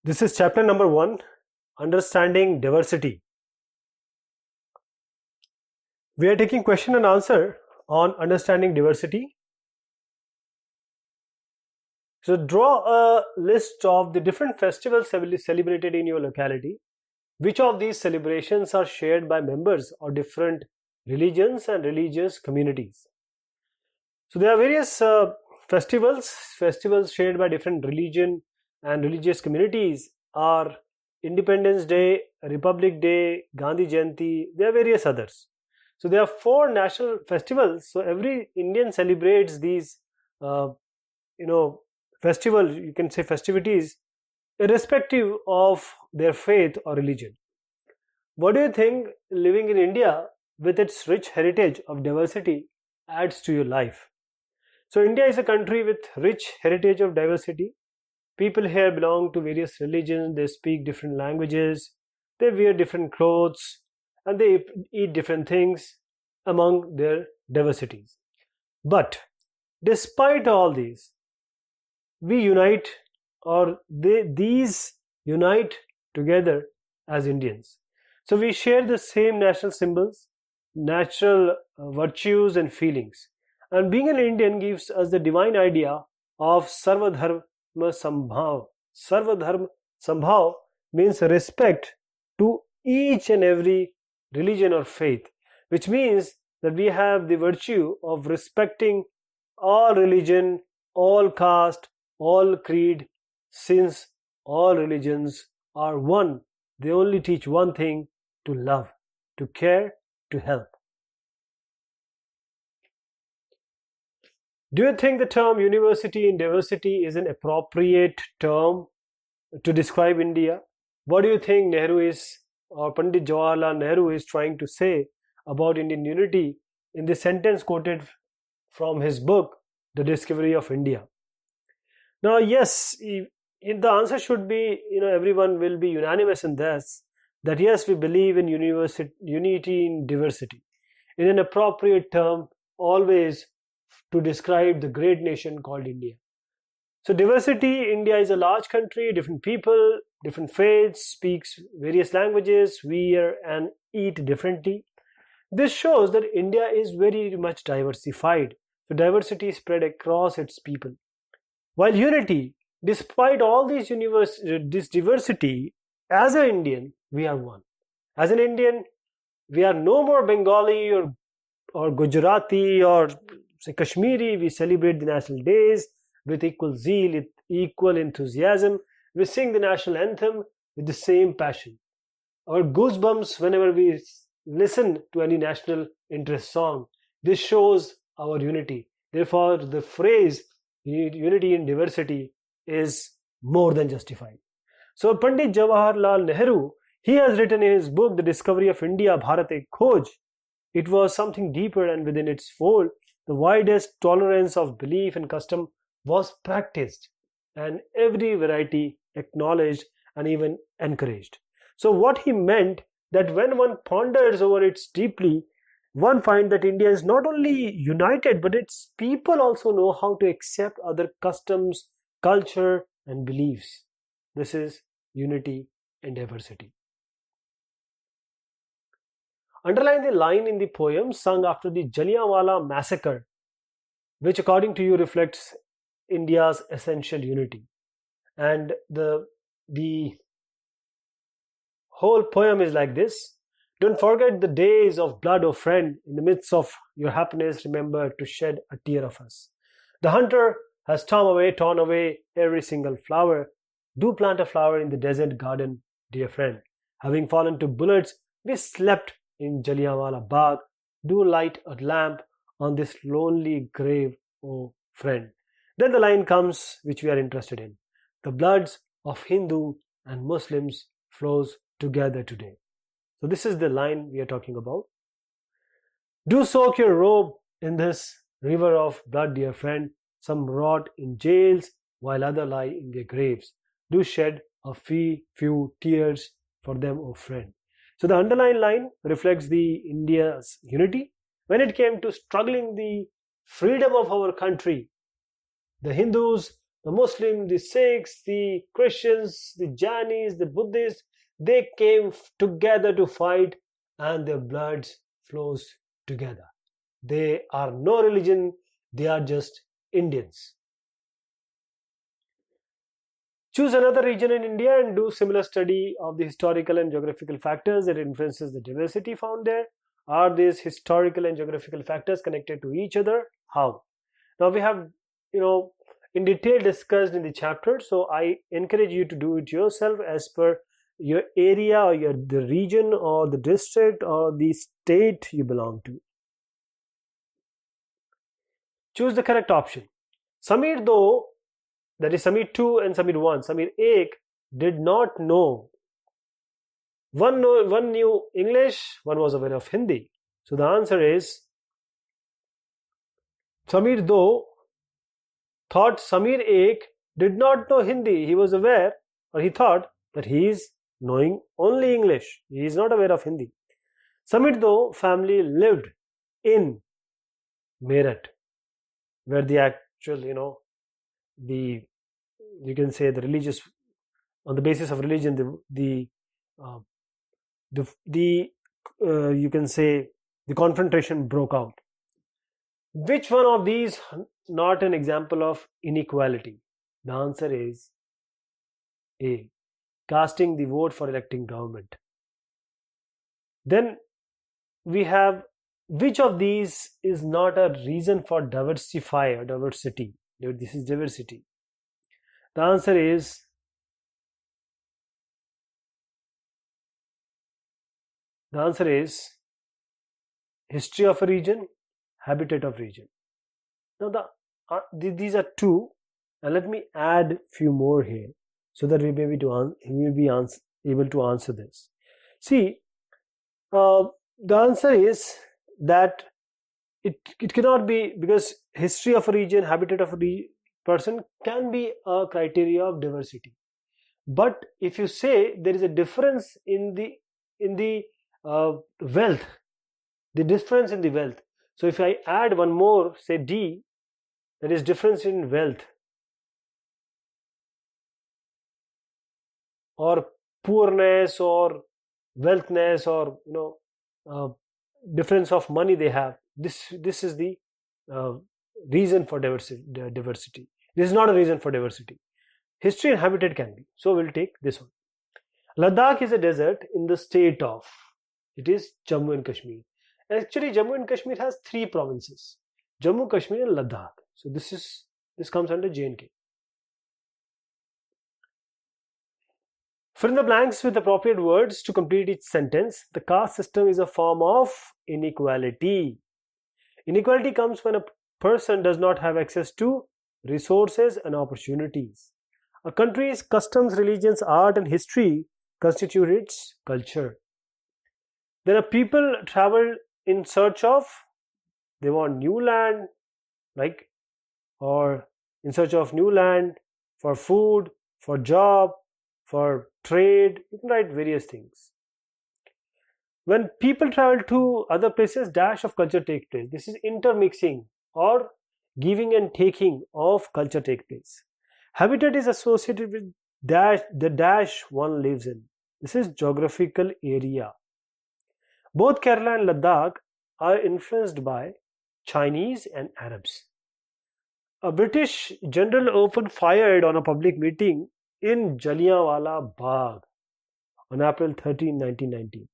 This is chapter number 1, Understanding Diversity. We are taking question and answer on understanding diversity. So draw a list of the different festivals celebrated in your locality. Which of these celebrations are shared by members of different religions and religious communities? So there are various festivals shared by different religion and religious communities are Independence Day, Republic Day, Gandhi Jayanti. There are various others. So there are 4 national festivals. So every Indian celebrates these, festivals. You can say festivities, irrespective of their faith or religion. What do you think living in India with its rich heritage of diversity adds to your life? So India is a country with rich heritage of diversity. People here belong to various religions, they speak different languages, they wear different clothes, and they eat different things among their diversities. But despite all these, we unite, or these unite together as Indians. So we share the same national symbols, natural virtues and feelings. And being an Indian gives us the divine idea of Sarvadharma Sambhav. Sarvadharma Sambhav means respect to each and every religion or faith, which means that we have the virtue of respecting all religion, all caste, all creed, since all religions are one. They only teach one thing: to love, to care, to help. Do you think the term university in diversity is an appropriate term to describe India? What do you think Nehru is, or Pandit Jawaharlal Nehru is trying to say about Indian unity in the sentence quoted from his book, The Discovery of India? Now, yes, the answer should be, everyone will be unanimous in this, that yes, we believe in unity in diversity, in an appropriate term, always to describe the great nation called India. So diversity, India is a large country, different people, different faiths, speaks various languages, wear and eat differently. This shows that India is very much diversified. So diversity is spread across its people. While unity, despite all this diversity, as an Indian, we are one. As an Indian, we are no more Bengali or Gujarati or say Kashmiri. We celebrate the national days with equal zeal, with equal enthusiasm. We sing the national anthem with the same passion. Our goosebumps whenever we listen to any national interest song. This shows our unity. Therefore, the phrase unity in diversity is more than justified. So Pandit Jawaharlal Nehru, he has written in his book, The Discovery of India, Bharat Ek Khoj, it was something deeper, and within its fold, the widest tolerance of belief and custom was practiced, and every variety acknowledged and even encouraged. So what he meant, that when one ponders over it deeply, one finds that India is not only united, but its people also know how to accept other customs, culture, and beliefs. This is unity in diversity. Underline the line in the poem sung after the Jallianwala massacre, which according to you reflects India's essential unity. And the whole poem is like this: don't forget the days of blood, O friend. In the midst of your happiness, remember to shed a tear of us. The hunter has torn away every single flower. Do plant a flower in the desert garden, dear friend. Having fallen to bullets, we slept in Jallianwala Bagh. Do light a lamp on this lonely grave, O friend. Then the line comes which we are interested in. The bloods of Hindu and Muslims flows together today. So this is the line we are talking about. Do soak your robe in this river of blood, dear friend. Some rot in jails while others lie in their graves. Do shed a few tears for them, O friend. So the underlined line reflects the India's unity. When it came to struggling the freedom of our country, the Hindus The Muslims, the Sikhs, the Christians, the Jainis, the Buddhists, they came together to fight, and their blood flows together. They are no religion, they are just Indians. Choose another region in India and do similar study of the historical and geographical factors that influences the diversity found there. Are these historical and geographical factors connected to each other? How? Now we have, in detail discussed in the chapter, so I encourage you to do it yourself as per your area or the region or the district or the state you belong to. Choose the correct option. Samir though, that is Samir 2 and Samir 1, Samir 1 did not know. One knew English, one was aware of Hindi. So the answer is Samir 2 thought Samir 1 did not know Hindi. He was aware, or he thought that he is knowing only English. He is not aware of Hindi. Samir 2 family lived in Meerut, where the actual, you can say the religious, on the basis of religion, you can say the confrontation broke out. Which one of these not an example of inequality? The answer is A, casting the vote for electing government. Then we have, which of these is not a reason for diversify or diversity? This is diversity. The answer is history of a region, habitat of region. Now these are two, and let me add few more here so that we may be able to answer this. See, the answer is that it cannot be, because history of a region, habitat of a person can be a criteria of diversity. But if you say there is a difference in the wealth, the difference in the wealth. So if I add one more, say D, that is difference in wealth or poorness or wealthness or difference of money they have. This is the reason for diversity. This is not a reason for diversity. History and habitat can be. So we'll take this one. Ladakh is a desert in the state of, it is Jammu and Kashmir. Actually, Jammu and Kashmir has 3 provinces: Jammu, Kashmir, and Ladakh. So this comes under J&K. Fill in the blanks with appropriate words to complete each sentence. The caste system is a form of inequality. Inequality comes when a person does not have access to resources and opportunities. A country's customs, religions, art, and history constitute its culture. Then a people travel in search of, they want new land, or in search of new land for food, for job, for trade. You can write various things. When people travel to other places, dash of culture takes place. This is intermixing or giving and taking of culture take place. Habitat is associated with the dash one lives in. This is geographical area. Both Kerala and Ladakh are influenced by Chinese and Arabs. A British general opened fire on a public meeting in Jallianwala Bagh on April 13, 1919.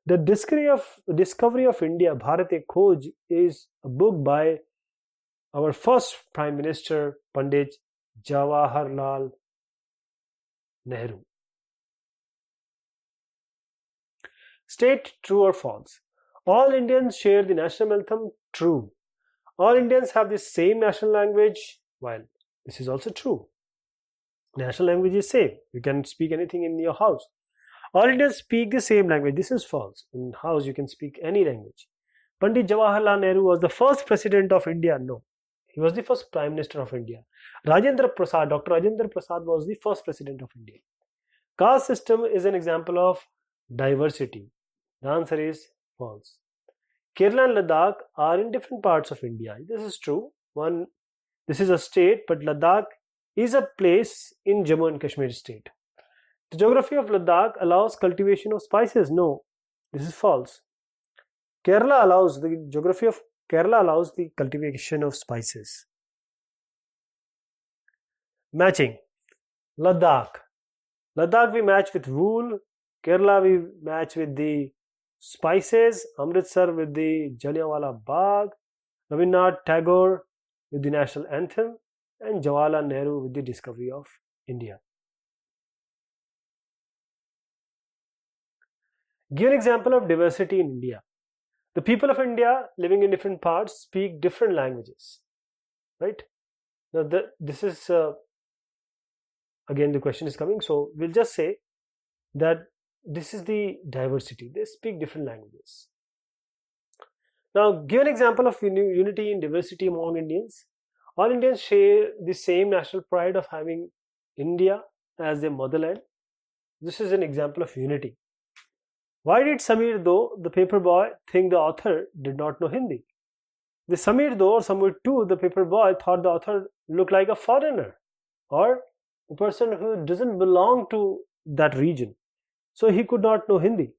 The discovery of India, Bharat Ek Khoj, is a book by our first Prime Minister, Pandit Jawaharlal Nehru. State true or false. All Indians share the national anthem. True. All Indians have the same national language. Well, this is also true. National language is same. You can speak anything in your house. All Indians speak the same language. This is false. In house you can speak any language. Pandit Jawaharlal Nehru was the first president of India. No. He was the first Prime Minister of India. Dr. Rajendra Prasad was the first president of India. Caste system is an example of diversity. The answer is false. Kerala and Ladakh are in different parts of India. This is true. This is a state, but Ladakh is a place in Jammu and Kashmir state. The geography of Ladakh allows cultivation of spices. No, this is false. The geography of Kerala allows the cultivation of spices. Matching. Ladakh. Ladakh we match with wool. Kerala we match with the spices. Amritsar with the Jallianwala Bagh. Rabindranath Tagore with the national anthem. And Jawaharlal Nehru with the discovery of India. Give an example of diversity in India. The people of India living in different parts speak different languages, right? Now, this is again the question is coming. So we'll just say that this is the diversity. They speak different languages. Now, give an example of unity and diversity among Indians. All Indians share the same national pride of having India as their motherland. This is an example of unity. Why did Samir Do, the paper boy, think the author did not know Hindi? The Samir Do or Samir too, the paper boy, thought the author looked like a foreigner or a person who doesn't belong to that region. So he could not know Hindi.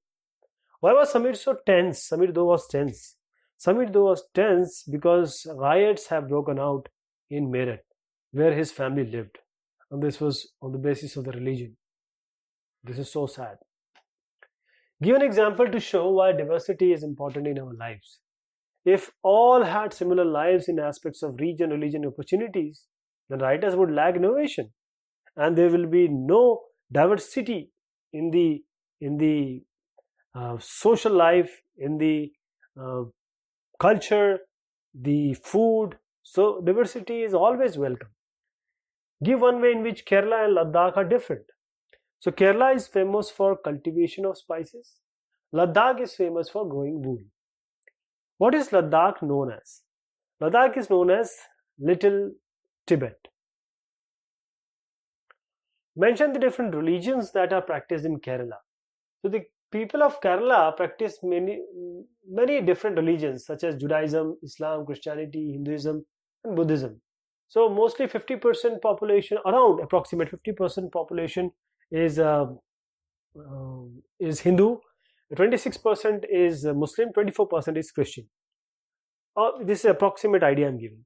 Why was Samir so tense? Samir Do was tense. Samir Do was tense because riots have broken out in Meerut, where his family lived. And this was on the basis of the religion. This is so sad. Give an example to show why diversity is important in our lives. If all had similar lives in aspects of region, religion, opportunities, then writers would lack innovation, and there will be no diversity in the social life, in the culture, the food. So diversity is always welcome. Give one way in which Kerala and Ladakh are different. So Kerala is famous for cultivation of spices. Ladakh is famous for growing wool. What is Ladakh known as? Ladakh is known as Little Tibet. Mention the different religions that are practiced in Kerala. So the people of Kerala practice many different religions such as Judaism, Islam, Christianity, Hinduism and Buddhism. So mostly 50% population, around approximate 50% population is Hindu, 26% is Muslim, 24% is Christian. This is an approximate idea I am giving.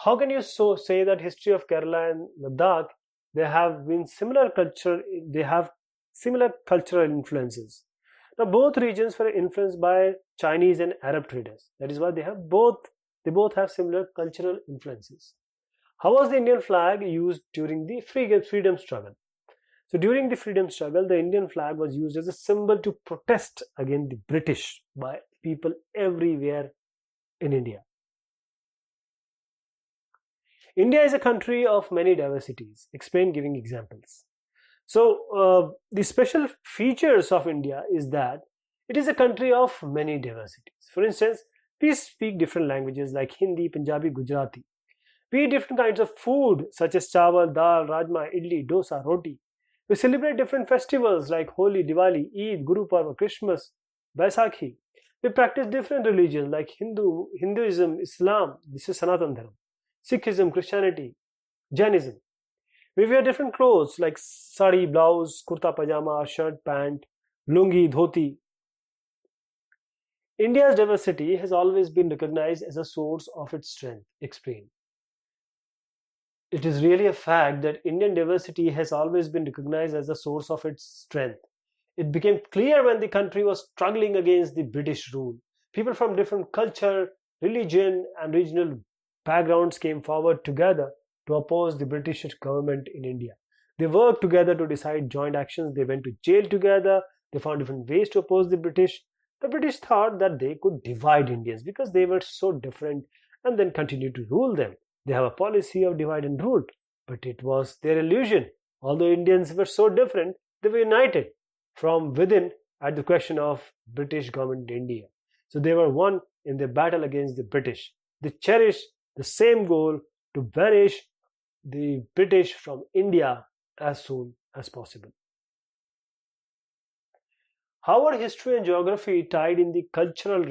How can you say that history of Kerala and Ladakh, they have similar cultural influences? Now both regions were influenced by Chinese and Arab traders. That is why they both have similar cultural influences. How was the Indian flag used during the freedom struggle? So during the freedom struggle, the Indian flag was used as a symbol to protest against the British by people everywhere in India. India is a country of many diversities. Explain giving examples. So the special features of India is that it is a country of many diversities. For instance, we speak different languages like Hindi, Punjabi, Gujarati. We eat different kinds of food such as chawal, dal, rajma, idli, dosa, roti. We celebrate different festivals like Holi, Diwali, Eid, Guru Parva, Christmas, Baisakhi. We practice different religions like Hinduism, Islam, this is Sanatan Dharma, Sikhism, Christianity, Jainism. We wear different clothes like sari, blouse, kurta pajama, shirt, pant, lungi, dhoti. India's diversity has always been recognized as a source of its strength. Explain. It is really a fact that Indian diversity has always been recognized as a source of its strength. It became clear when the country was struggling against the British rule. People from different culture, religion, and regional backgrounds came forward together to oppose the British government in India. They worked together to decide joint actions. They went to jail together. They found different ways to oppose the British. The British thought that they could divide Indians because they were so different and then continue to rule them. They have a policy of divide and rule, but it was their illusion. Although Indians were so different, they were united from within at the question of British government in India. So they were one in their battle against the British. They cherished the same goal to banish the British from India as soon as possible. How are history and geography tied in the cultural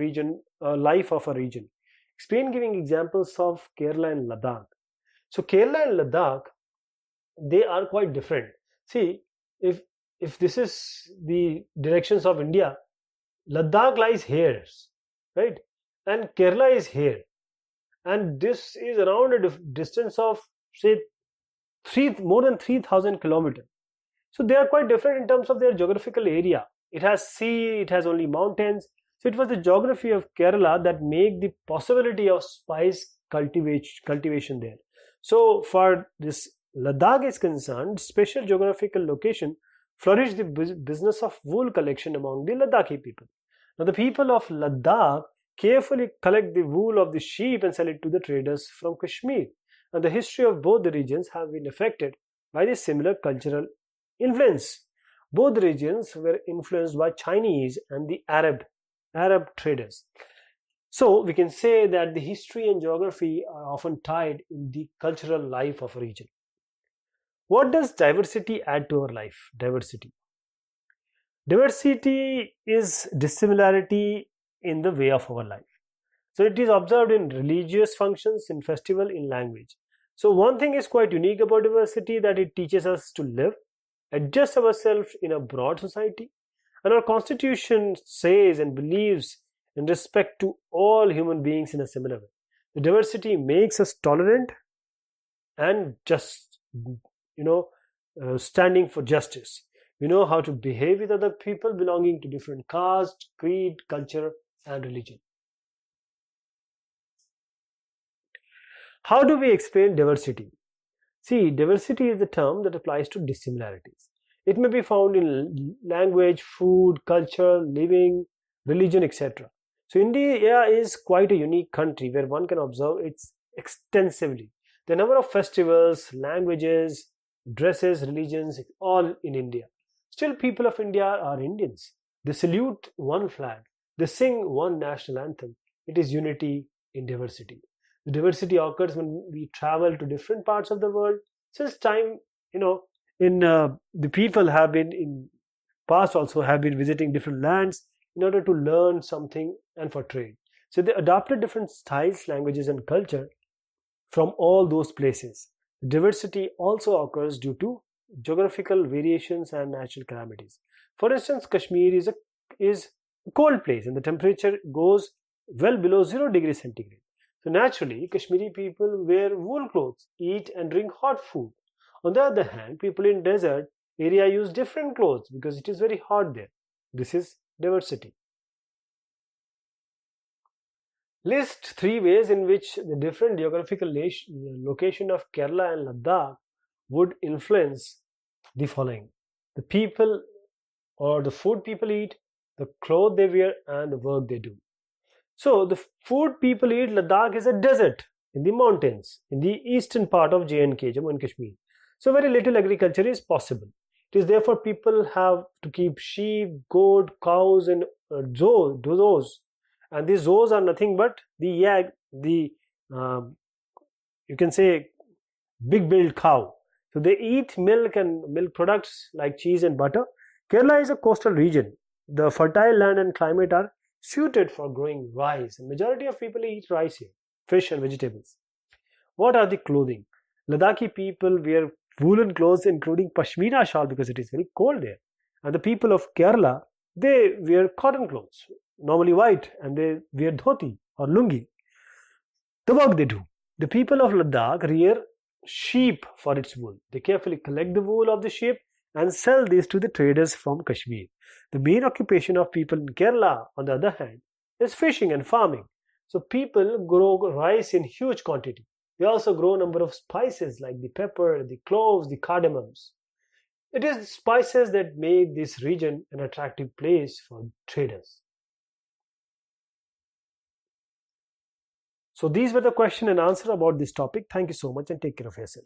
life of a region? Explain giving examples of Kerala and Ladakh. So Kerala and Ladakh they are quite different. See, if this is the directions of India, Ladakh lies here, right? And Kerala is here. And this is around a distance of, say, more than 3,000 kilometers. So they are quite different in terms of their geographical area. It has sea, it has only mountains. So it was the geography of Kerala that made the possibility of spice cultivation there. So for this Ladakh is concerned, special geographical location flourished the business of wool collection among the Ladakhi people. Now the people of Ladakh carefully collect the wool of the sheep and sell it to the traders from Kashmir. And the history of both the regions have been affected by the similar cultural influence. Both regions were influenced by Chinese and the Arab traders. So we can say that the history and geography are often tied in the cultural life of a region. What does diversity add to our life? Diversity is dissimilarity in the way of our life. So it is observed in religious functions, in festival, in language. So one thing is quite unique about diversity, that it teaches us to live, adjust ourselves in a broad society, and our constitution says and believes in respect to all human beings in a similar way. The diversity makes us tolerant and just, standing for justice. We know how to behave with other people belonging to different caste, creed, culture, and religion. How do we explain diversity? See, diversity is the term that applies to dissimilarities. It may be found in language, food, culture, living, religion, etc. So India is quite a unique country where one can observe it extensively. The number of festivals, languages, dresses, religions, all in India. Still, people of India are Indians. They salute one flag. They sing one national anthem. It is unity in diversity. The diversity occurs when we travel to different parts of the world. Since time, the people have been in past also have been visiting different lands in order to learn something and for trade. So they adopted different styles, languages, and culture from all those places. Diversity also occurs due to geographical variations and natural calamities. For instance, Kashmir is a cold place and the temperature goes well below 0 degrees centigrade. So naturally, Kashmiri people wear wool clothes, eat and drink hot food. On the other hand, people in desert area use different clothes because it is very hot there. This is diversity. List 3 ways in which the different geographical location of Kerala and Ladakh would influence the following: the people or the food people eat, the clothes they wear, and the work they do. So the food people eat, Ladakh is a desert in the mountains in the eastern part of J&K, Jammu and Kashmir. So very little agriculture is possible. It is therefore people have to keep sheep, goat, cows, and zoos. And these zoos are nothing but you can say big-billed cow. So they eat milk and milk products like cheese and butter. Kerala is a coastal region. The fertile land and climate are suited for growing rice, and majority of people eat rice here, fish and vegetables. What are the clothing? Ladakhi people wear woolen clothes including pashmina shawl because it is very cold there, and the people of Kerala, they wear cotton clothes, normally white, and they wear dhoti or lungi. The work they do: the people of Ladakh rear sheep for its wool. They carefully collect the wool of the sheep and sell this to the traders from Kashmir. The main occupation of people in Kerala, on the other hand, is fishing and farming. So people grow rice in huge quantity. They also grow a number of spices like the pepper, the cloves, the cardamoms. It is the spices that make this region an attractive place for traders. So these were the question and answer about this topic. Thank you so much and take care of yourself.